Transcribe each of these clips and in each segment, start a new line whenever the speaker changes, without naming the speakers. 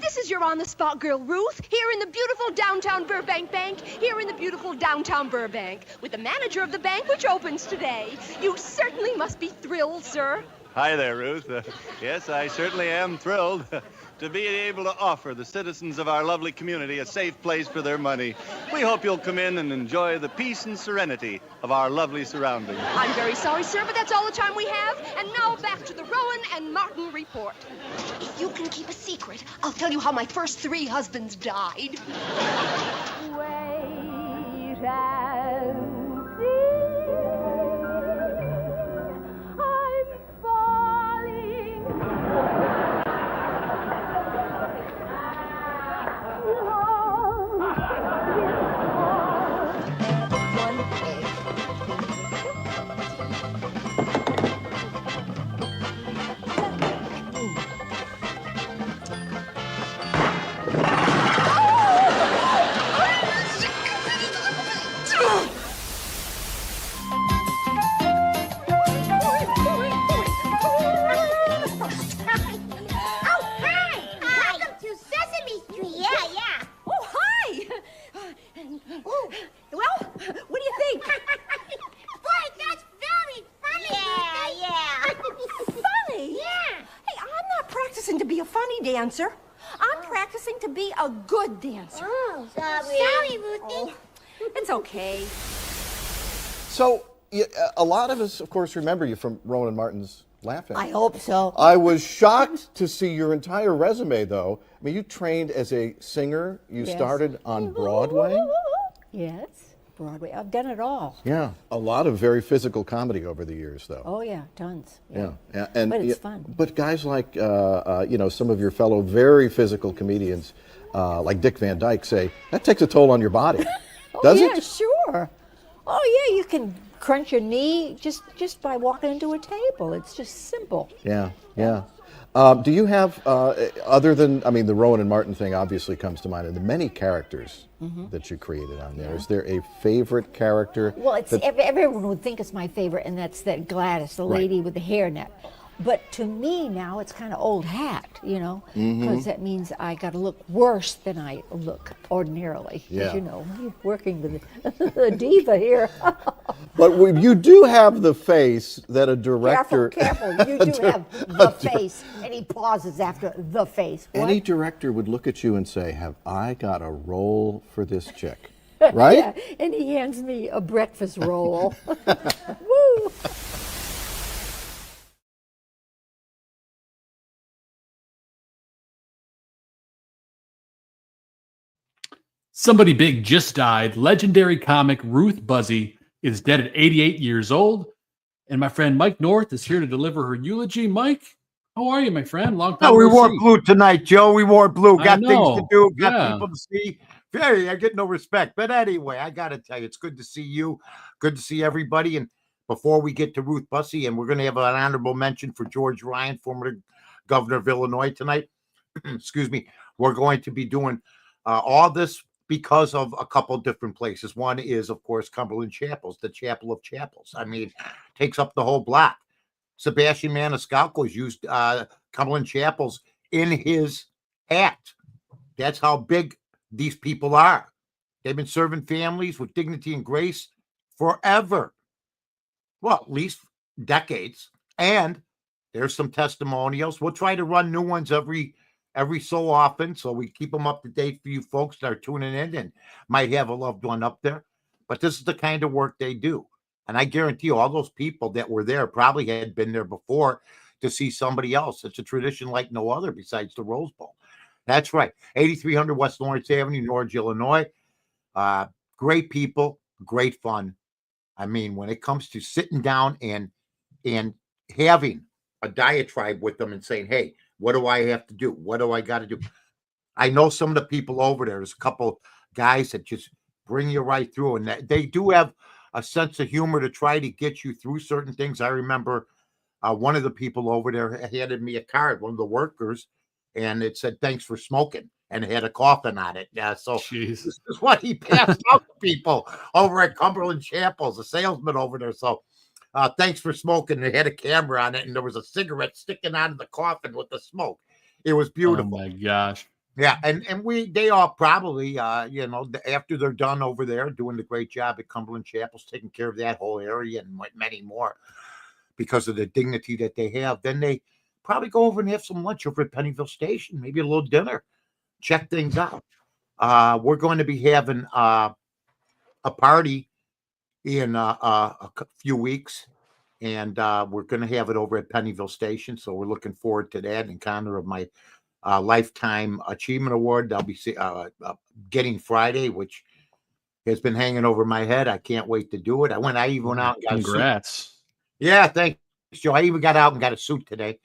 this is your on-the-spot girl, Ruth, here in the beautiful downtown Burbank Bank, here in the beautiful downtown Burbank, with the manager of the bank, which opens today. You certainly must be thrilled, sir.
Hi there, Ruth. Yes, I certainly am thrilled to be able to offer the citizens of our lovely community a safe place for their money. We hope you'll come in and enjoy the peace and serenity of our lovely surroundings.
I'm very sorry, sir, but that's all the time we have. And now back to the Rowan and Martin report. If you can keep a secret, I'll tell you how my first 3 husbands died. Wait and see. I'm falling. Dancer. I'm practicing to be a good dancer.
Oh, sorry, Ruthie.
Oh, it's okay.
So, a lot of us, of course, remember you from Rowan and Martin's Laughing.
I hope so.
I was shocked to see your entire resume, though. I mean, you trained as a singer. You started on Broadway.
Yes, Broadway. I've done it all.
Yeah, a lot of very physical comedy over the years, though.
Oh yeah, tons.
Yeah, and
but it's fun.
But guys like some of your fellow very physical comedians, like Dick Van Dyke, say that takes a toll on your body. Does
it?
it?
Sure. Oh yeah, you can crunch your knee just by walking into a table. It's just simple.
Yeah. Do you have, other than, I mean, the Rowan and Martin thing obviously comes to mind, and the many characters that you created on there. Is there a favorite character?
Well, everyone would think it's my favorite, and that's that Gladys, the lady with the hairnet. But to me now, it's kind of old hat, because that means I got to look worse than I look ordinarily.
Yeah.
You're working with a diva here.
But you do have the face that a director...
Careful. You do have the face. And he pauses after the face. What?
Any director would look at you and say, have I got a role for this chick? Right?
Yeah, and he hands me a breakfast roll. Woo!
Somebody big just died. Legendary comic Ruth Buzzi is dead at 88 years old. And my friend Mike North is here to deliver her eulogy. Mike, how are you, my friend? Long time.
Oh, we wore blue tonight, Joe. We wore blue. Got things to do. Got
Yeah.
people to see. I get no respect. But anyway, I got to tell you, it's good to see you. Good to see everybody. And before we get to Ruth Buzzi, and we're going to have an honorable mention for George Ryan, former governor of Illinois tonight. Excuse me. We're going to be doing all this because of a couple different places. One is, of course, Cumberland Chapels, the Chapel of Chapels. I mean, takes up the whole block. Sebastian Maniscalco used Cumberland Chapels in his act. That's how big these people are. They've been serving families with dignity and grace forever. Well, at least decades. And there's some testimonials. We'll try to run new ones every so often, so we keep them up to date for you folks that are tuning in and might have a loved one up there. But this is the kind of work they do. And I guarantee you, all those people that were there probably had been there before to see somebody else. It's a tradition like no other besides the Rose Bowl. That's right. 8300 West Lawrence Avenue, Norwich, Illinois. Great people, great fun. I mean, when it comes to sitting down and having a diatribe with them and saying, hey, what do I have to do? What do I got to do? I know some of the people over there. There's a couple guys that just bring you right through. And they do have a sense of humor to try to get you through certain things. I remember one of the people over there handed me a card, one of the workers, and it said, thanks for smoking. And it had a coffin on it. Yeah, so
Jeez.
This is what he passed out to people over at Cumberland Chapels, a salesman over there. So thanks for smoking. They had a camera on it, and there was a cigarette sticking out of the coffin with the smoke. It was beautiful.
Oh, my gosh.
Yeah, and they all probably after they're done over there doing the great job at Cumberland Chapels, taking care of that whole area and many more because of the dignity that they have, then they probably go over and have some lunch over at Pennyville Station, maybe a little dinner, check things out. We're going to be having a party in a few weeks, and we're going to have it over at Pennyville Station. So we're looking forward to that in honor of my Lifetime Achievement Award. I'll be getting Friday, which has been hanging over my head. I can't wait to do it. I even went out and got
Congrats.
a suit. Yeah, thanks, Joe. I even got out and got a suit today.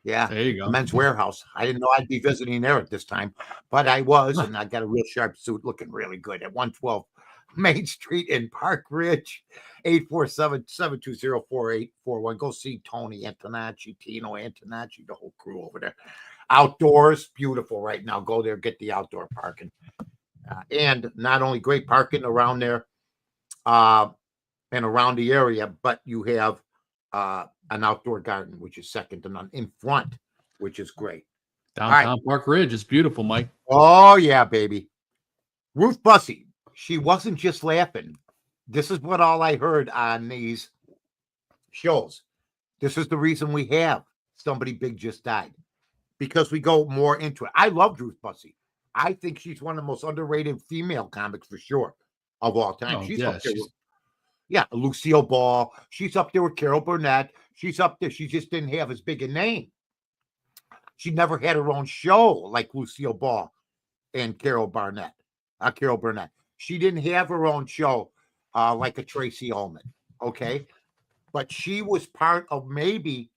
Yeah,
There you go.
Men's Warehouse. I didn't know I'd be visiting there at this time, but I was, and I got a real sharp suit looking really good at 112 Main Street in Park Ridge, 847-720-4841. Go see Tony Antonacci, Tino Antonacci, the whole crew over there. Outdoors, beautiful right now. Go there, get the outdoor parking. And not only great parking around there and around the area, but you have an outdoor garden, which is second to none, in front, which is great.
Downtown Park Ridge is beautiful, Mike.
Oh, yeah, baby. Ruth Buzzi, she wasn't just laughing. This is what all I heard on these shows. This is the reason we have Somebody Big Just Died, because we go more into it. I love Ruth Buzzi. I think she's one of the most underrated female comics for sure of all time.
Oh,
She's
yeah,
up there with, Lucille Ball. She's up there with Carol Burnett. She's up there. She just didn't have as big a name. She never had her own show like Lucille Ball and Carol Burnett. She didn't have her own show like a Tracy Ullman, okay? But she was part of maybe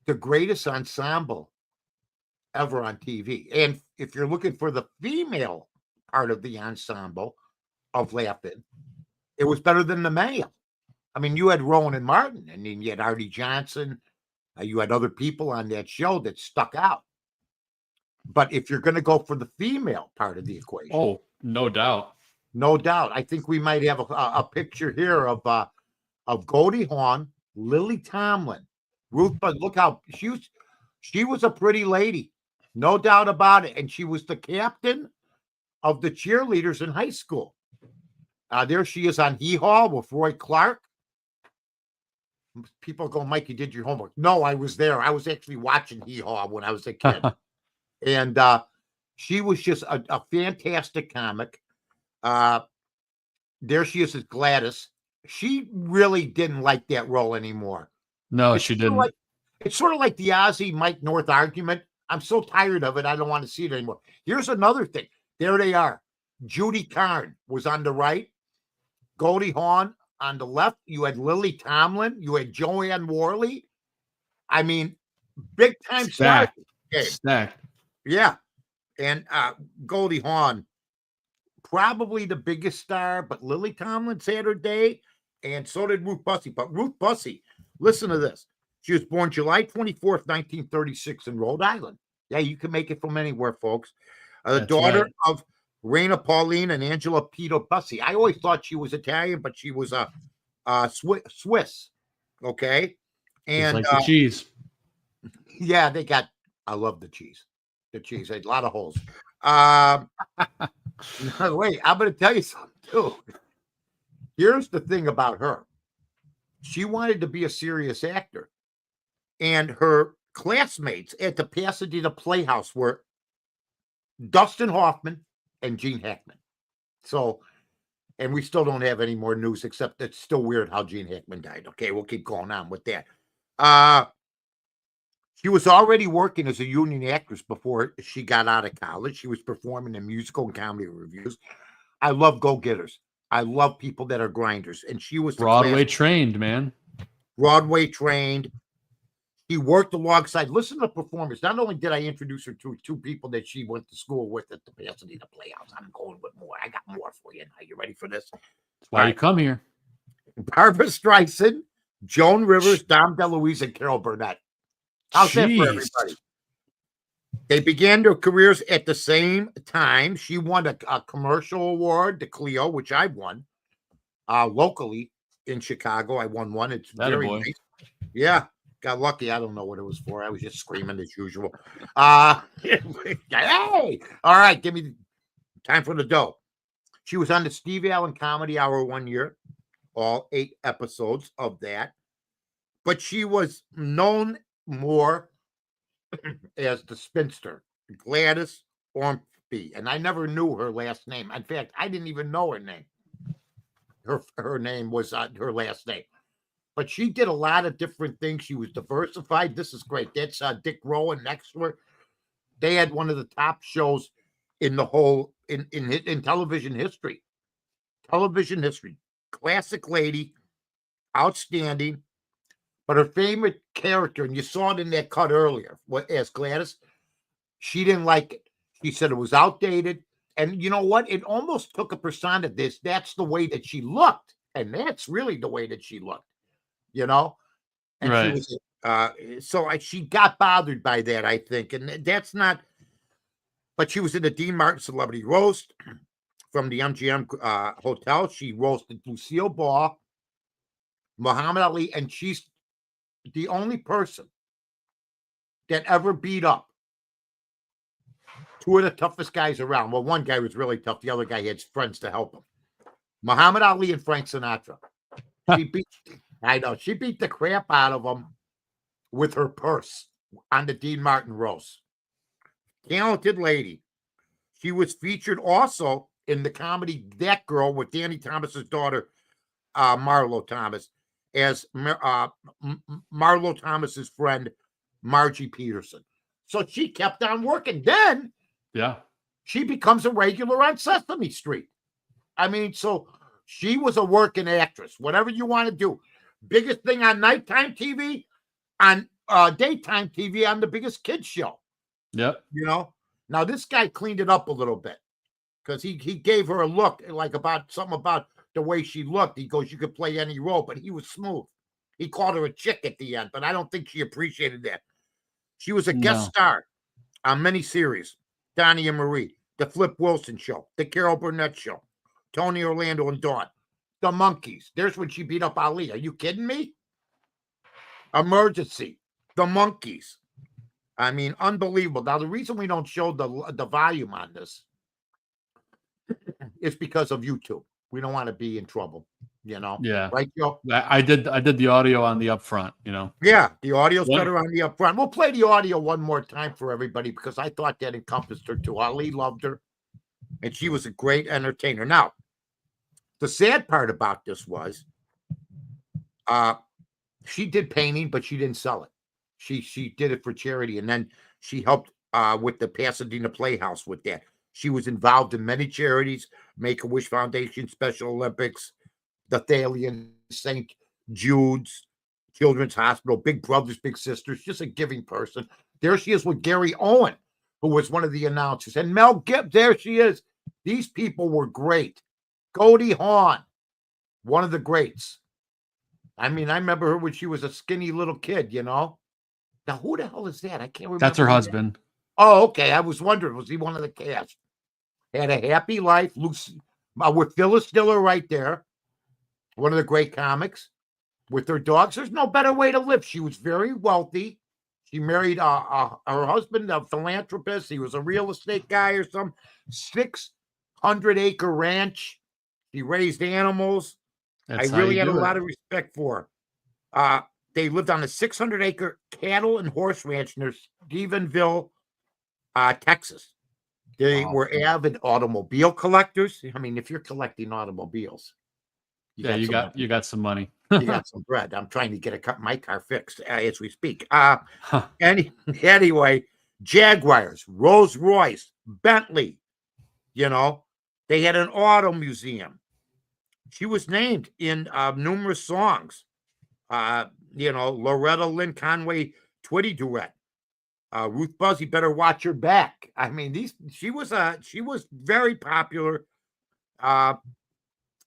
the greatest ensemble ever on TV. And if you're looking for the female part of the ensemble of Laugh-In, it was better than the male. I mean, you had Rowan and Martin, and then you had Artie Johnson. You had other people on that show that stuck out. But if you're going to go for the female part of the equation,
oh, no doubt,
I think we might have a picture here of Goldie Hawn, Lily Tomlin, Ruth. But look how she was a pretty lady, no doubt about it, and she was the captain of the cheerleaders in high school. There she is on Hee Haw with Roy Clark. People go, Mike, you did your homework. No, I was there. I was actually watching Hee Haw when I was a kid. And she was just a fantastic comic. There she is as Gladys. She really didn't like that role anymore.
No, she didn't.
It's sort of like the Ozzy Mike North argument. I'm so tired of it. I don't want to see it anymore. Here's another thing. There they are. Judy Carn was on the right. Goldie Hawn on the left. You had Lily Tomlin. You had Joanne Worley. I mean, big time
Stacked.
Stacked. Yeah. And Goldie Hawn, probably the biggest star, but Lily Tomlin's had her day, and so did Ruth Buzzi. But Ruth Buzzi, listen to this. She was born July 24th, 1936 in Rhode Island. Yeah, you can make it from anywhere, folks. The daughter of Raina Pauline and Angela Peter Buzzi. I always thought she was Italian, but she was a Swiss. Okay. And
like the cheese.
Yeah, I love the cheese. The cheese. A lot of holes. Wait, I'm going to tell you something, too. Here's the thing about her. She wanted to be a serious actor. And her classmates at the Pasadena Playhouse were Dustin Hoffman and Gene Hackman. So, and we still don't have any more news, except it's still weird how Gene Hackman died. Okay, we'll keep going on with that. She was already working as a union actress before she got out of college. She was performing in musical and comedy reviews. I love go-getters. I love people that are grinders. And she was
Broadway trained, man.
Broadway trained. He worked alongside. Listen to the performance. Not only did I introduce her to two people that she went to school with at the Pasadena Playhouse, I'm going with more. I got more for you. Are you ready for this?
That's why you come here.
Barbara Streisand, Joan Rivers, Dom DeLuise, and Carol Burnett. How's that for everybody? They began their careers at the same time. She won a commercial award, the Clio, which I won locally in Chicago. I won one. It's very nice. Yeah. Got lucky. I don't know what it was for. I was just screaming as usual. Hey! All right, give me time for the dough. She was on the Steve Allen Comedy Hour one year, all 8 episodes of that. But she was known more as the spinster, Gladys Ormsby. And I never knew her last name. In fact, I didn't even know her name. Her name was her last name. But she did a lot of different things. She was diversified. This is great. That's Dick Rowan next to her. They had one of the top shows in the whole in television history. Television history. Classic lady, outstanding. But her favorite character, and you saw it in that cut earlier, as Gladys, she didn't like it. She said it was outdated. And you know what? It almost took a persona. That's the way that she looked. And that's really the way that she looked, you know? And
Right.
she was, she got bothered by that, I think. And that's not, but she was in the Dean Martin Celebrity Roast from the MGM Hotel. She roasted Lucille Ball, Muhammad Ali, and she's the only person that ever beat up 2 of the toughest guys around. Well, one guy was really tough. The other guy had friends to help him. Muhammad Ali and Frank Sinatra. She beat the crap out of them with her purse on the Dean Martin roast. Talented lady. She was featured also in the comedy That Girl with Danny Thomas's daughter, Marlo Thomas, as Marlo Thomas's friend, Margie Peterson. So she kept on working. Then she becomes a regular on Sesame Street. I mean, so she was a working actress. Whatever you want to do. Biggest thing on nighttime TV, on daytime TV, on the biggest kids show.
Yep.
You know? Now, this guy cleaned it up a little bit because he gave her a look, like something about the way she looked. He goes, you could play any role, but he was smooth. He called her a chick at the end, but I don't think she appreciated that. She was a guest star on many series. Donnie and Marie, The Flip Wilson Show, The Carol Burnett Show, Tony Orlando and Dawn, The Monkees. There's when she beat up Ali. Are you kidding me? Emergency, The Monkees. I mean, unbelievable. Now, the reason we don't show the volume on this is because of YouTube. We don't want to be in trouble, you know?
Yeah.
Right, Joe?
I did the audio on the upfront, you know?
Yeah, the audio's better on the upfront. We'll play the audio one more time for everybody because I thought that encompassed her too. Ali loved her, and she was a great entertainer. Now, the sad part about this was she did painting, but she didn't sell it. She did it for charity, and then she helped with the Pasadena Playhouse with that. She was involved in many charities, Make-A-Wish Foundation, Special Olympics, the Thalian, St. Jude's, Children's Hospital, Big Brothers, Big Sisters, just a giving person. There she is with Gary Owen, who was one of the announcers. And Mel Gibbs, there she is. These people were great. Goldie Hawn, one of the greats. I mean, I remember her when she was a skinny little kid, you know? Now, who the hell is that? I can't remember.
That's her husband.
Oh, okay. I was wondering, was he one of the cast? Had a happy life. Lucy, with Phyllis Diller right there. One of the great comics. With her dogs. There's no better way to live. She was very wealthy. She married her husband, a philanthropist. He was a real estate guy or some 600-acre ranch. She raised animals.
That's
I really had a lot of respect for her. They lived on a 600-acre cattle and horse ranch near Stephenville, Texas. They were avid automobile collectors. I mean, if you're collecting automobiles, you got some money. You got some bread. I'm trying to get my car fixed as we speak. Anyway, Jaguars, Rolls Royce, Bentley. You know, they had an auto museum. She was named in numerous songs. You know, Loretta Lynn Conway, Twitty Duet, Ruth Buzzi, Better Watch Your Back. I mean, she was very popular.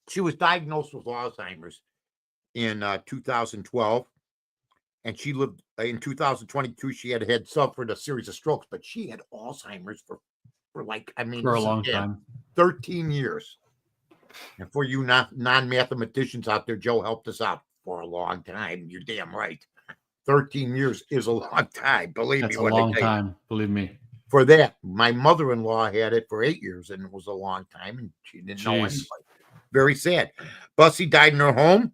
She was diagnosed with Alzheimer's in 2012, and she lived in 2022. She had suffered a series of strokes, but she had Alzheimer's for a long time, 13 years. And for you non-mathematicians out there, Joe helped us out for a long time. You're damn right. 13 years is a long time. Believe
That's
me
a
when
long
I tell you.
time. Believe me.
For that, my mother-in-law had it for 8 years, and it was a long time, and she didn't know
Jeez.
anybody. Very sad. Buzzi died in her home,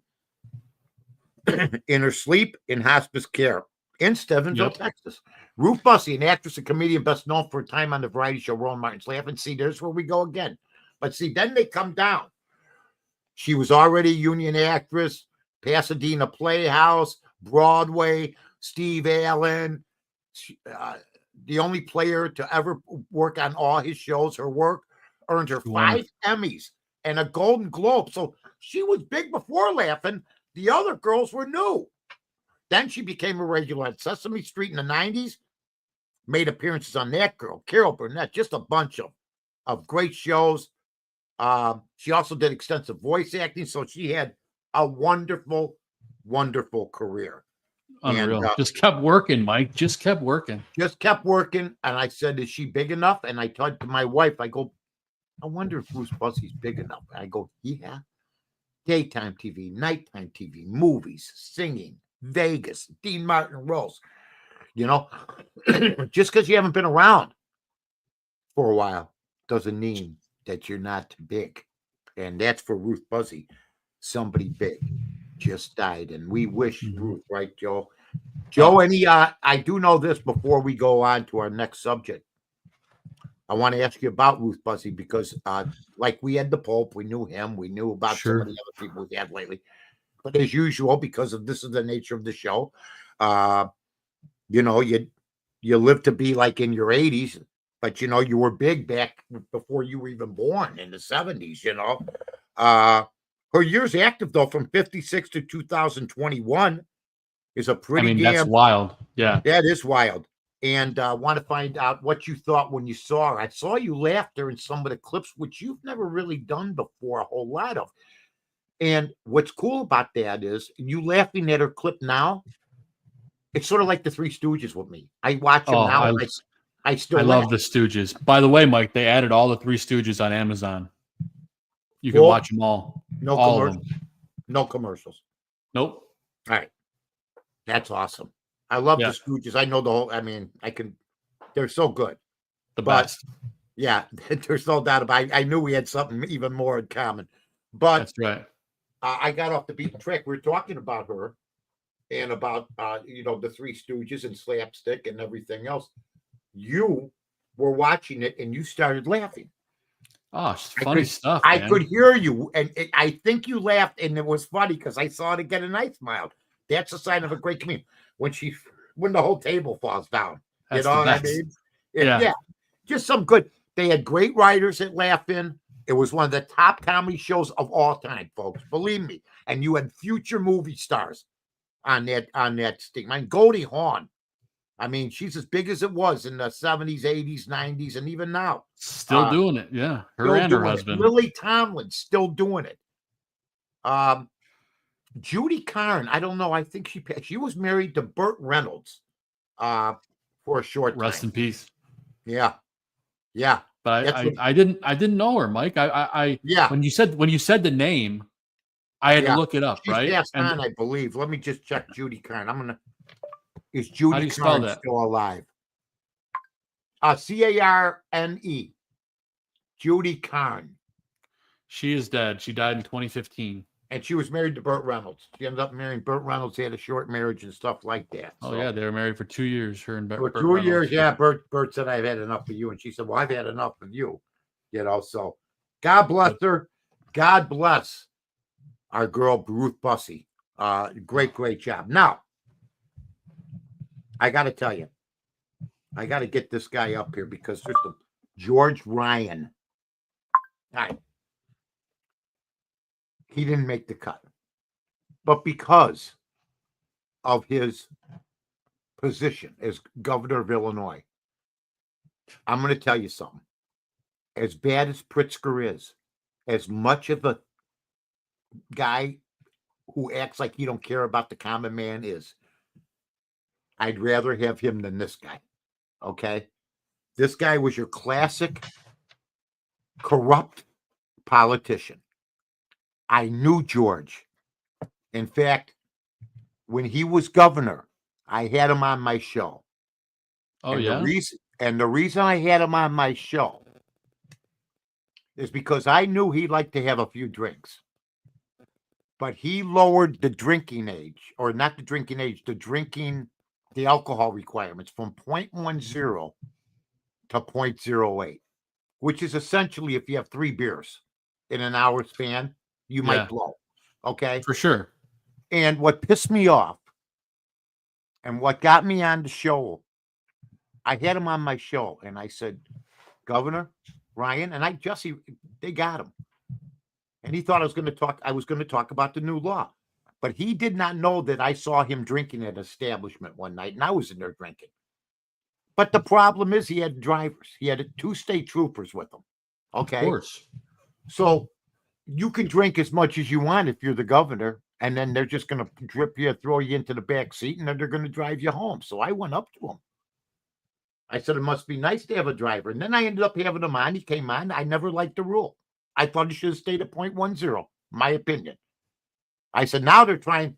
in her sleep, in hospice care in Stephenville,
Yep.
Texas. Ruth Buzzi, an actress and comedian best known for her time on the variety show Rowan Martin's Laugh. And see, there's where we go again. But see, then they come down. She was already a union actress, Pasadena Playhouse, Broadway, Steve Allen. The only player to ever work on all his shows. Her work earned her 5 Emmys and a Golden Globe. So she was big before Laughing. The other girls were new. Then she became a regular at Sesame Street in the 90s, made appearances on That Girl, Carol Burnett, just a bunch of great shows. She also did extensive voice acting, so she had a wonderful, wonderful career.
Unreal.
And,
just kept working, Mike. Just kept working.
Just kept working. And I said, is she big enough? And I told to my wife, I go, I wonder if Ruth Buzzi's big enough. And I go, yeah. Daytime TV, nighttime TV, movies, singing, Vegas, Dean Martin roles. You know, just because you haven't been around for a while doesn't mean that you're not big. And that's for Ruth Buzzi. Somebody big just died. And we wish Ruth, right, Joe? Joe, I do know this before we go on to our next subject. I want to ask you about Ruth Buzzi because, like we had the Pope, we knew him, we knew about some of the other people we had lately. But as usual, because of this is the nature of the show, you know, you live to be like in your 80s, but you know, you were big back before you were even born in the 70s, you know. Her years active though, from 56 to 2021 is a pretty
that's wild. Yeah.
That is wild. And I want to find out what you thought when you saw her. I saw you laughter in some of the clips, which you've never really done before a whole lot of. And what's cool about that is you laughing at her clip now. It's sort of like the Three Stooges with me. I watch them now. I still
love the Stooges. By the way, Mike, they added all the Three Stooges on Amazon. You can watch them all.
No
all
commercials.
Of them.
No commercials.
Nope.
All right. That's awesome. I love the Stooges. I know the whole. I mean, they're so good.
The best.
Yeah, there's no doubt about it. I knew we had something even more in common. But
that's right.
I got off the beaten track. We were talking about her and about you know, the Three Stooges and slapstick and everything else. You were watching it and you started laughing.
Oh, it's funny stuff.
I could hear you, and I think you laughed, and it was funny because I saw it again and I smiled. That's a sign of a great comedian. When the whole table falls down.
That's
you know what I mean? Yeah. Just some good. They had great writers at Laugh-In. It was one of the top comedy shows of all time, folks. Believe me. And you had future movie stars on that sting. I mean, Goldie Hawn. I mean, she's as big as it was in the 70s, 80s, 90s, and even now.
Still doing it. Yeah. Her and her husband.
Lily Tomlin still doing it. Judy Carn, I don't know. I think she was married to Burt Reynolds for a short time.
Rest in peace.
Yeah.
But I didn't know her, Mike. When you said the name, I had to look it up.
She's
right?
Passed on, I believe. Let me just check Judy Carn. Is Judy Carn still alive? Carne. Judy Carn.
She is dead. She died in 2015.
And she was married to Burt Reynolds. She ended up marrying Burt Reynolds. They had a short marriage and stuff like that.
Oh, yeah. They were married for 2 years, her and Burt.
For 2 years, yeah. Burt said, I've had enough of you. And she said, well, I've had enough of you. You know, so God bless her. God bless our girl, Ruth Buzzi. Great job. Now, I got to tell you, I got to get this guy up here because there's George Ryan. All right. He didn't make the cut. But because of his position as governor of Illinois, I'm going to tell you something. As bad as Pritzker is, as much of a guy who acts like he don't care about the common man is, I'd rather have him than this guy. Okay? This guy was your classic corrupt politician. I knew George. In fact, when he was governor, I had him on my show.
Oh,
and
yeah?
the reason I had him on my show is because I knew he'd like to have a few drinks. But he lowered the drinking age, or not the drinking age, the alcohol requirements from 0.10 to 0.08, which is essentially if you have 3 beers in an hour span, you might blow. Okay.
For sure.
And what pissed me off and what got me on the show, I had him on my show and I said, Governor Ryan, and Jesse, they got him. And he thought I was going to talk about the new law. But he did not know that I saw him drinking at an establishment one night, and I was in there drinking. But the problem is he had drivers. He had 2 state troopers with him. Okay.
Of course.
So you can drink as much as you want if you're the governor, and then they're just going to drip you, throw you into the back seat, and then they're going to drive you home. So I went up to him. I said, it must be nice to have a driver. And then I ended up having him on. He came on. I never liked the rule. I thought he should have stayed at 0.10, my opinion. I said, now they're trying,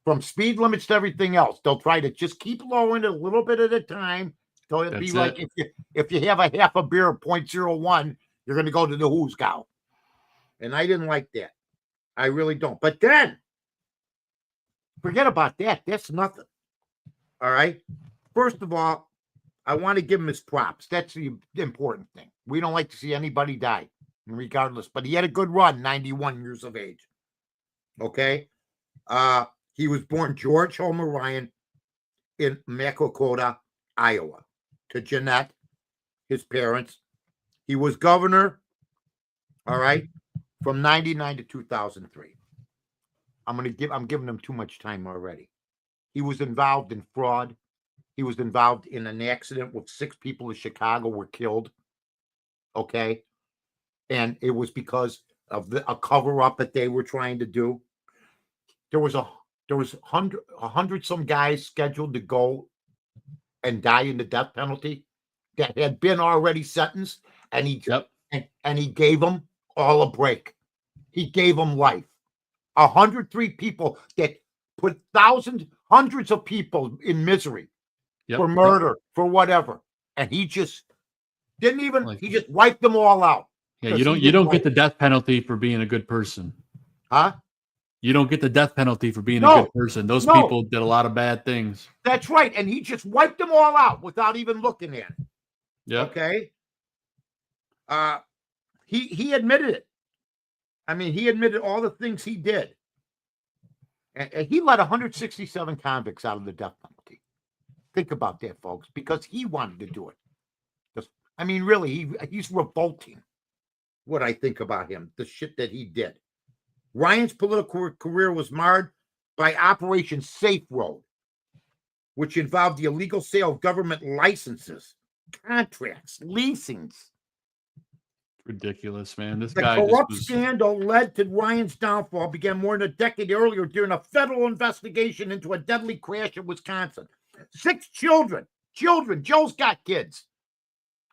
from speed limits to everything else, they'll try to just keep lowering it a little bit at a time. So it'll be like if you have a half a beer of 0.01, you're going to go to the who's cow. And I didn't like that. I really don't. But then, forget about that. That's nothing. All right? First of all, I want to give him his props. That's the important thing. We don't like to see anybody die, regardless. But he had a good run, 91 years of age. Okay? He was born George Homer Ryan in Macokota, Iowa, to Jeanette, his parents. He was governor, all right, from 99 to 2003. I'm giving him too much time already. He was involved in fraud. He was involved in an accident with 6 people in Chicago were killed. Okay. And it was because of a cover-up that they were trying to do. There was 100 some guys scheduled to go and die in the death penalty that had been already sentenced, and he gave them all a break. He gave them life. 103 people that put hundreds of people in misery for murder, for whatever, and he just didn't even. He just wiped them all out.
Yeah, you don't get the death penalty for being a good person.
Huh?
You don't get the death penalty for being a good person. Those people did a lot of bad things.
That's right. And he just wiped them all out without even looking at it.
Yeah.
Okay. He admitted it. I mean, he admitted all the things he did. And he let 167 convicts out of the death penalty. Think about that, folks, because he wanted to do it. I mean, really, he's revolting what I think about him, the shit that he did. Ryan's political career was marred by Operation Safe Road, which involved the illegal sale of government licenses, contracts, leasings.
Ridiculous, man. This
the
guy
corrupt scandal led to Ryan's downfall began more than a decade earlier during a federal investigation into a deadly crash in Wisconsin. 6 children. Joe's got kids.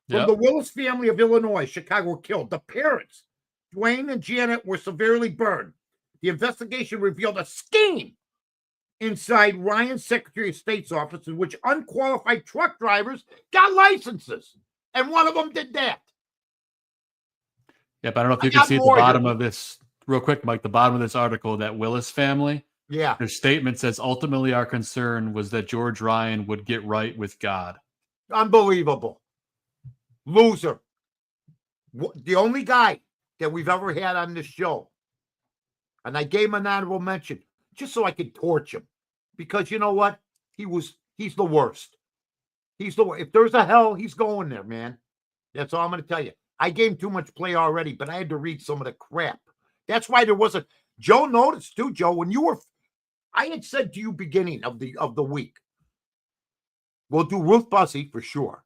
From the Willis family of Illinois, Chicago, were killed. The parents, Dwayne and Janet, were severely burned. The investigation revealed a scheme inside Ryan's Secretary of State's office in which unqualified truck drivers got licenses. And one of them did that.
Yeah, but I don't know if you can see at the bottom of this, real quick, Mike, the bottom of this article, that Willis family.
Yeah.
Their statement says, ultimately, our concern was that George Ryan would get right with God.
Unbelievable. Loser. The only guy that we've ever had on this show. And I gave him an honorable mention just so I could torch him. Because you know what? He's the worst. He's the worst. If there's a hell, he's going there, man. That's all I'm going to tell you. I gave him too much play already, but I had to read some of the crap. That's why there wasn't. Joe noticed too, Joe, when you were, I had said to you beginning of the week, we'll do Ruth Buzzi for sure.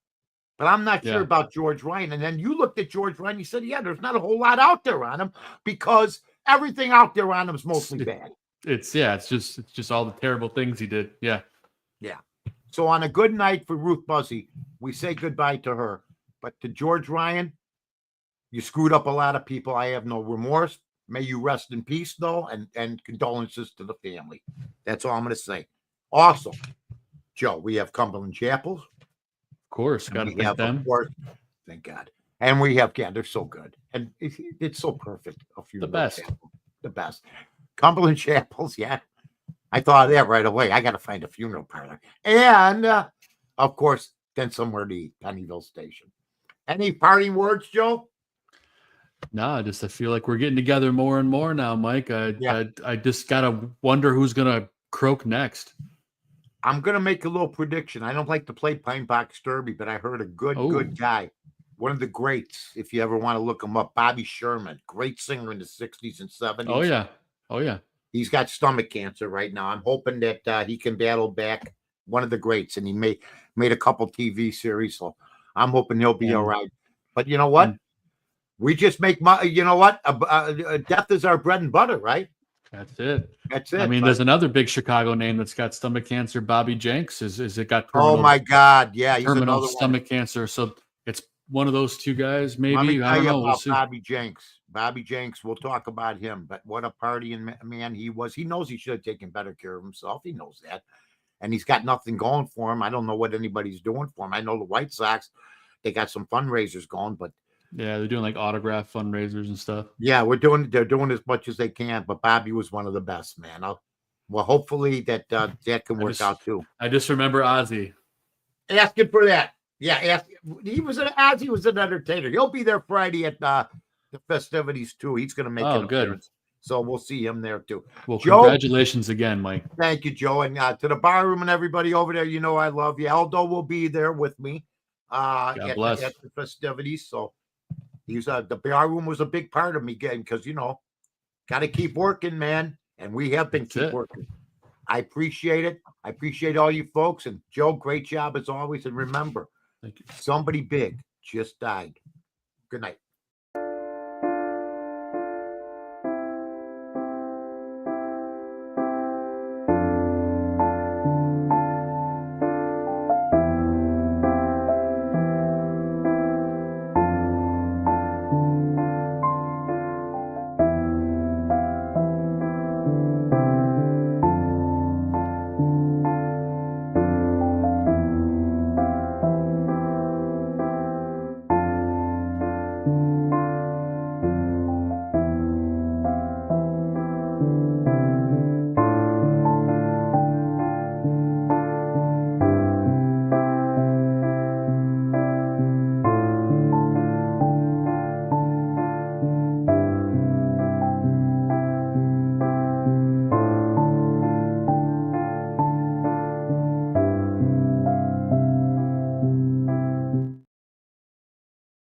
But I'm not sure about George Ryan. And then you looked at George Ryan, you said, yeah, there's not a whole lot out there on him because everything out there on him is mostly bad.
It's just all the terrible things he did. Yeah.
Yeah. So on a good night for Ruth Buzzi, we say goodbye to her. But to George Ryan, you screwed up a lot of people. I have no remorse. May you rest in peace, though, and condolences to the family. That's all I'm going to say. Awesome. Joe, we have Cumberland Chapels.
Of course, got to
We
thank
have,
them.
of course, thank God. And we have, they're so good. And it's so perfect. A few
The best.
The best. Cumberland Chapels, yeah. I thought of that right away. I got to find a funeral parlor. And, of course, then somewhere to eat, Pennyville Station. Any parting words, Joe?
No, I feel like we're getting together more and more now, Mike. I just gotta wonder who's gonna croak next.
I'm gonna make a little prediction. I don't like to play Pine Box Derby, but I heard a good guy, one of the greats. If you ever want to look him up, Bobby Sherman, great singer in the '60s and '70s.
Oh yeah.
He's got stomach cancer right now. I'm hoping that he can battle back. One of the greats, and he made a couple TV series, so I'm hoping he'll be all right. But you know what? We just make you know what? Death is our bread and butter, right?
That's it.
That's it.
I mean, there's another big Chicago name that's got stomach cancer. Bobby Jenks is it got terminal,
oh my God, yeah, he's
terminal
another
stomach cancer. So it's one of those two guys, maybe. I don't know. We'll see.
Bobby Jenks. Bobby Jenks. We'll talk about him. But what a partying man he was. He knows he should have taken better care of himself. He knows that, and he's got nothing going for him. I don't know what anybody's doing for him. I know the White Sox, they got some fundraisers going, but.
Yeah, they're doing like autograph fundraisers and stuff.
Yeah, they're doing as much as they can, but Bobby was one of the best, man. Well, hopefully that can work out too.
I just remember Ozzy
asking for that. Yeah, Ozzy was an entertainer. He'll be there Friday at the festivities too. He's going to make an appearance. So we'll see him there too.
Well, Joe, congratulations again, Mike.
Thank you, Joe, and to the bar room and everybody over there. You know I love you. Aldo will be there with me at the festivities. So. The bar room was a big part of me getting because got to keep working, man, and we have been working. I appreciate it. I appreciate all you folks, and Joe, great job as always. And remember,
thank you.
Somebody big just died. Good night.